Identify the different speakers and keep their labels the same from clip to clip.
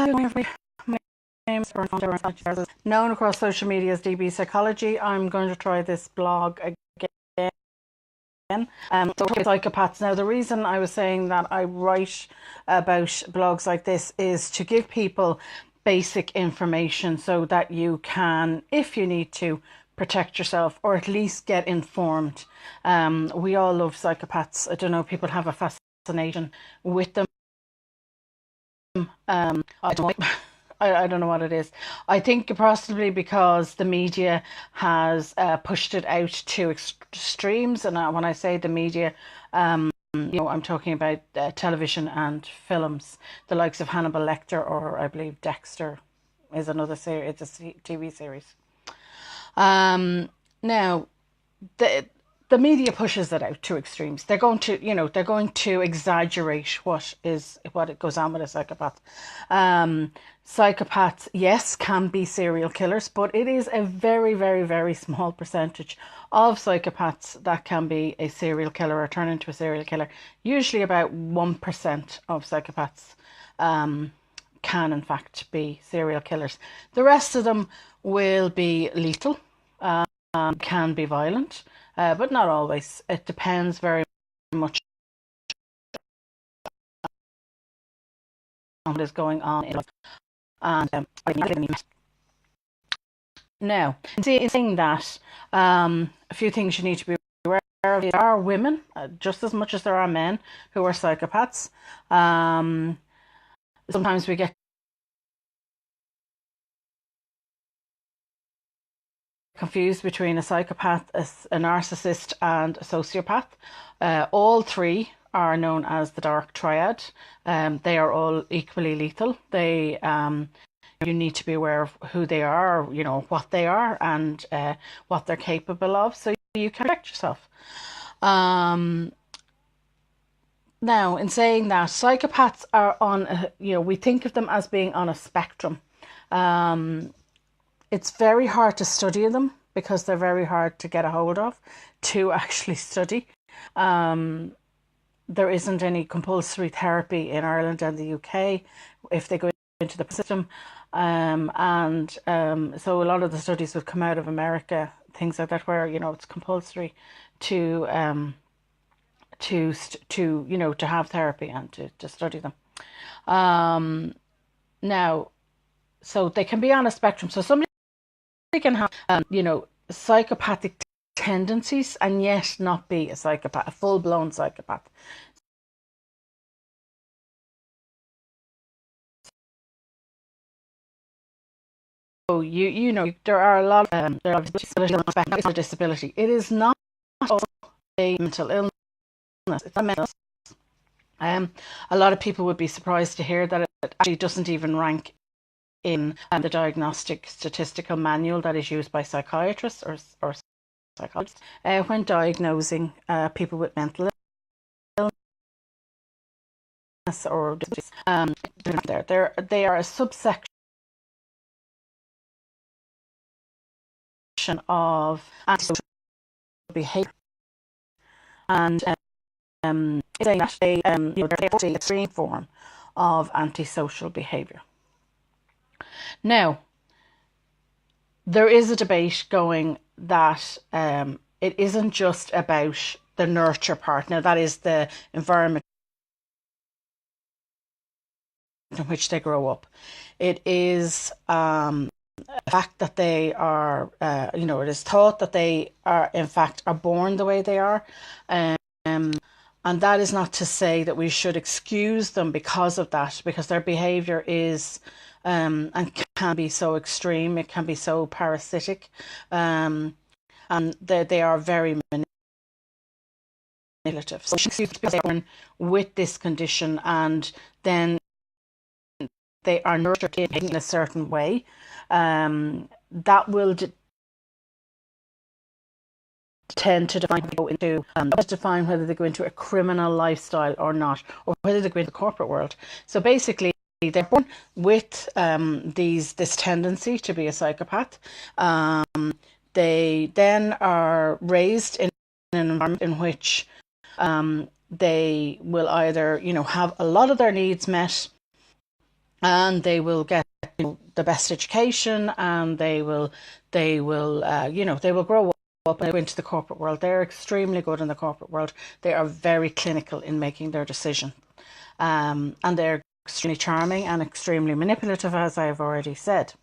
Speaker 1: Everybody. My name is known across social media as DBpsychology. I'm going to try this blog again. So psychopaths. Now, the reason I was saying that I write about blogs like this is to give people basic information so that you can, if you need to, protect yourself or at least get informed. We all love psychopaths. I don't know, people have a fascination with them. I don't know what it is. I think possibly because the media has pushed it out to extremes, and when I say the media, I'm talking about television and films, the likes of Hannibal Lecter, or I believe Dexter is another series. It's a TV series. Now, the media pushes it out to extremes. They're going to exaggerate what it goes on with a psychopath. Psychopaths, yes, can be serial killers, but it is a very, very, very small percentage of psychopaths that can be a serial killer or turn into a serial killer. Usually about 1% of psychopaths can in fact be serial killers. The rest of them will be lethal, can be violent, but not always. It depends very much on what is going on in life. And now, in saying that, a few things you need to be aware of. There are women, just as much as there are men, who are psychopaths. Sometimes we get confused between a psychopath, a narcissist, and a sociopath. All three are known as the dark triad. They are all equally lethal. You need to be aware of who they are, what they are, and what they're capable of, so you can protect yourself. Now, in saying that, psychopaths are on, we think of them as being on a spectrum. It's very hard to study them because they're very hard to get a hold of, to actually study. There isn't any compulsory therapy in Ireland and the UK if they go into the system. So a lot of the studies would come out of America, things like that, where, it's compulsory to have therapy and to study them. Now, so they can be on a spectrum. So somebody can have, psychopathic tendencies and yet not be a psychopath, a full-blown psychopath. So there are a lot of disability. It is not a mental illness. It's a mental illness. A lot of people would be surprised to hear that it actually doesn't even rank in the diagnostic statistical manual that is used by psychiatrists or psychologists when diagnosing people with mental illness or disease. They are a subsection of antisocial behaviour, and saying that they're an extreme form of antisocial behaviour. Now, there is a debate going that it isn't just about the nurture part. Now, that is the environment in which they grow up. It is the fact that they are, it is thought that they are, in fact, are born the way they are. And that is not to say that we should excuse them because of that, because their behaviour is and can be so extreme, it can be so parasitic, and they are very manipulative. So they're born with this condition, and then they are nurtured in a certain way. That will tend to define whether they go into a criminal lifestyle or not, or whether they go into the corporate world. So basically, they're born with this tendency to be a psychopath. They then are raised in an environment in which they will either, have a lot of their needs met, and they will get the best education, and they will they will grow up and go into the corporate world. They're extremely good in the corporate world. They are very clinical in making their decision, and they're extremely charming and extremely manipulative, as I have already said.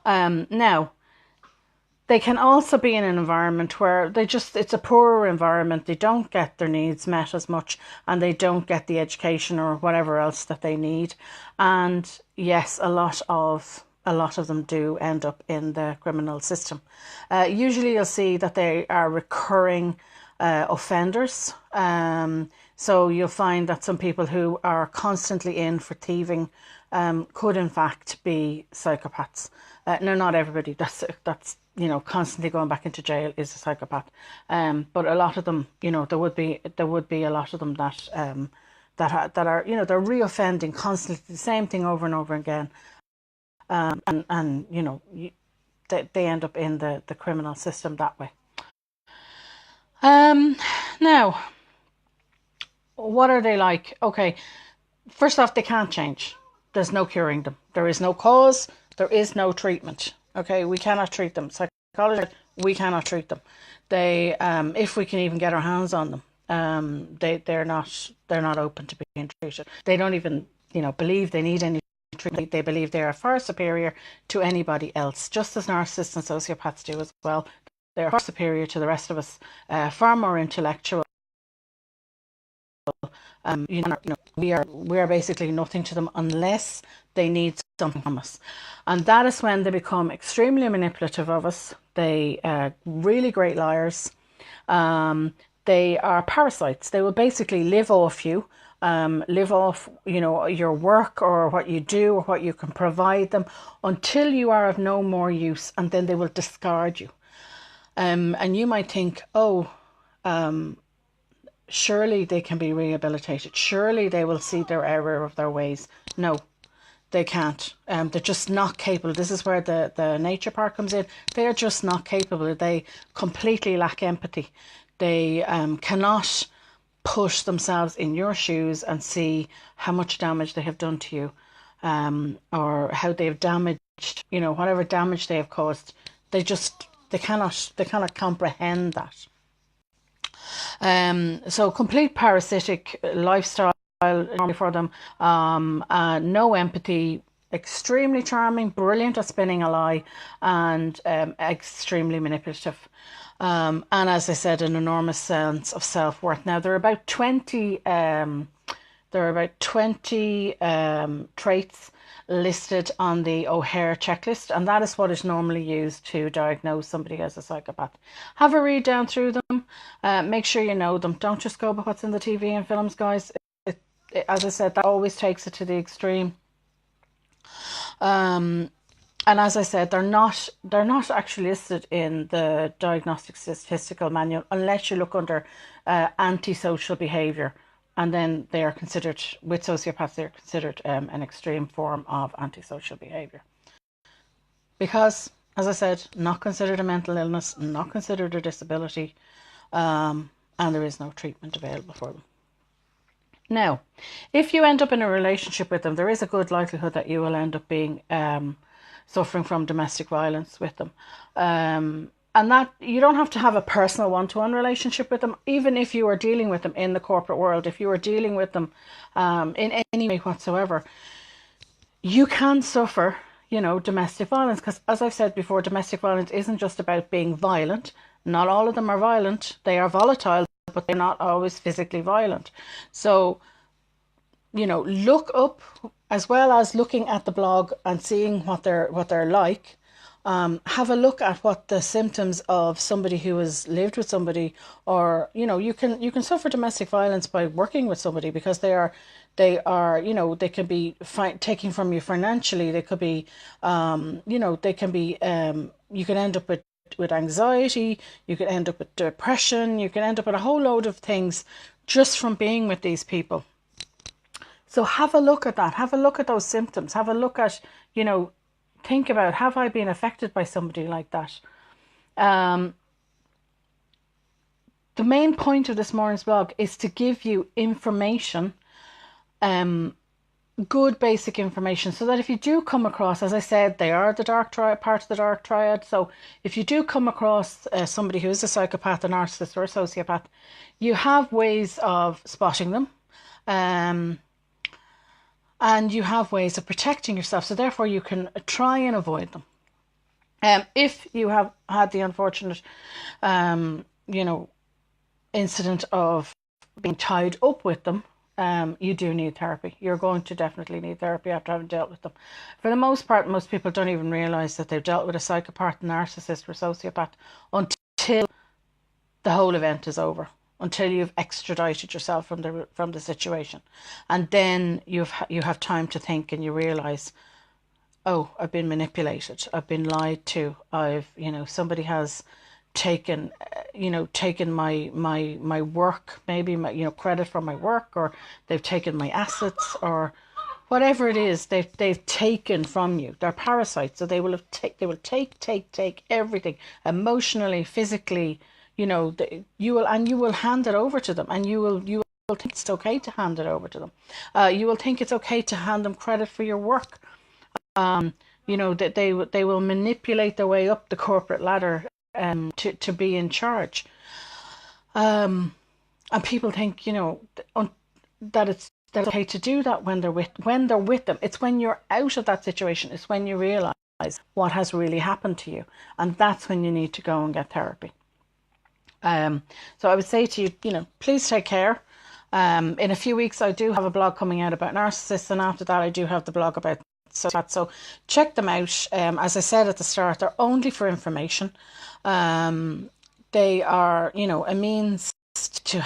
Speaker 1: Now, they can also be in an environment where it's a poorer environment. They don't get their needs met as much, and they don't get the education or whatever else that they need. And yes, a lot of them do end up in the criminal system. Usually you'll see that they are recurring offenders. So you'll find that some people who are constantly in for thieving could in fact be psychopaths. No, not everybody. That's constantly going back into jail is a psychopath. But a lot of them, there would be a lot of them that that are they're reoffending constantly the same thing over and over again. And they end up in the criminal system that way. Now, what are they like? Okay, first off, they can't change. There's no curing them. There is no cause. There is no treatment. Okay, we cannot treat them. Psychology, we cannot treat them. They, if we can even get our hands on them, they're not open to being treated. They don't even believe they need any treatment. They believe they are far superior to anybody else, just as narcissists and sociopaths do as well. They are far superior to the rest of us, far more intellectual. We are basically nothing to them unless they need something from us, and that is when they become extremely manipulative of us. They really great liars. They are parasites. They will basically live off you, live off your work or what you do or what you can provide them until you are of no more use, and then they will discard you. And you might think, surely they can be rehabilitated. Surely they will see their error of their ways. No, they can't. They're just not capable. This is where the nature part comes in. They are just not capable. They completely lack empathy. They cannot put themselves in your shoes and see how much damage they have done to you, or how they have damaged, whatever damage they have caused. They cannot comprehend that. So complete parasitic lifestyle for them, no empathy, extremely charming, brilliant at spinning a lie, and extremely manipulative. And as I said, an enormous sense of self-worth. Now there are about 20 traits listed on the O'Hare checklist, and that is what is normally used to diagnose somebody as a psychopath. Have a read down through them. Make sure you know them. Don't just go by what's in the TV and films, guys. As I said, that always takes it to the extreme. And as I said, they're not actually listed in the Diagnostic Statistical Manual unless you look under antisocial behaviour. And then they are considered, with sociopaths, they're considered an extreme form of antisocial behaviour. Because, as I said, not considered a mental illness, not considered a disability, and there is no treatment available for them. Now, if you end up in a relationship with them, there is a good likelihood that you will end up being suffering from domestic violence with them. And that you don't have to have a personal one-to-one relationship with them, even if you are dealing with them in the corporate world, if you are dealing with them in any way whatsoever, you can suffer, domestic violence. Because as I've said before, domestic violence isn't just about being violent. Not all of them are violent. They are volatile, but they're not always physically violent. So, look up, as well as looking at the blog and seeing what they're like. Have a look at what the symptoms of somebody who has lived with somebody, or you can suffer domestic violence by working with somebody, because they can be taking from you financially. They could be they can be you can end up with anxiety, you can end up with depression, you can end up with a whole load of things just from being with these people. So have a look at that. Have a look at those symptoms. Have a look at think about, have I been affected by somebody like that? The main point of this morning's blog is to give you information good basic information, so that if you do come across, as I said, they are the dark triad, part of the dark triad. So if you do come across somebody who is a psychopath, a narcissist, or a sociopath, you have ways of spotting them, and you have ways of protecting yourself. So therefore, you can try and avoid them. If you have had the unfortunate, incident of being tied up with them, you do need therapy. You're going to definitely need therapy after having dealt with them. For the most part, most people don't even realise that they've dealt with a psychopath, narcissist, or sociopath until the whole event is over, until you've extradited yourself from the situation, and then you have time to think, and you realise, oh, I've been manipulated, I've been lied to, somebody has taken my work, maybe my credit for my work, or they've taken my assets, or whatever it is they've taken from you. They're parasites, so they will take everything, emotionally, physically. You will hand it over to them, and you will think it's okay to hand it over to them. You will think it's okay to hand them credit for your work. That they will manipulate their way up the corporate ladder to be in charge. And people think that it's okay to do that when they're with them. It's when you're out of that situation, it's when you realize what has really happened to you, and that's when you need to go and get therapy. So I would say to you, please take care. In a few weeks, I do have a blog coming out about narcissists, and after that, I do have the blog about sociopaths. So check them out. As I said at the start, they're only for information. They are, a means to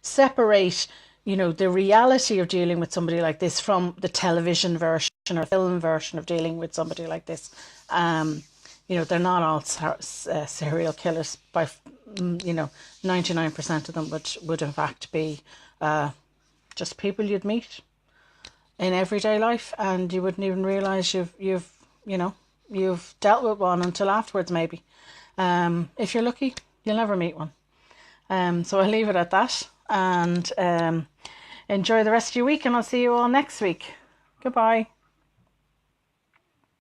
Speaker 1: separate, the reality of dealing with somebody like this from the television version or film version of dealing with somebody like this. They're not all serial killers. By 99% of them would in fact be just people you'd meet in everyday life, and you wouldn't even realise you've dealt with one until afterwards, maybe. If you're lucky, you'll never meet one. So I'll leave it at that, and enjoy the rest of your week, and I'll see you all next week. Goodbye.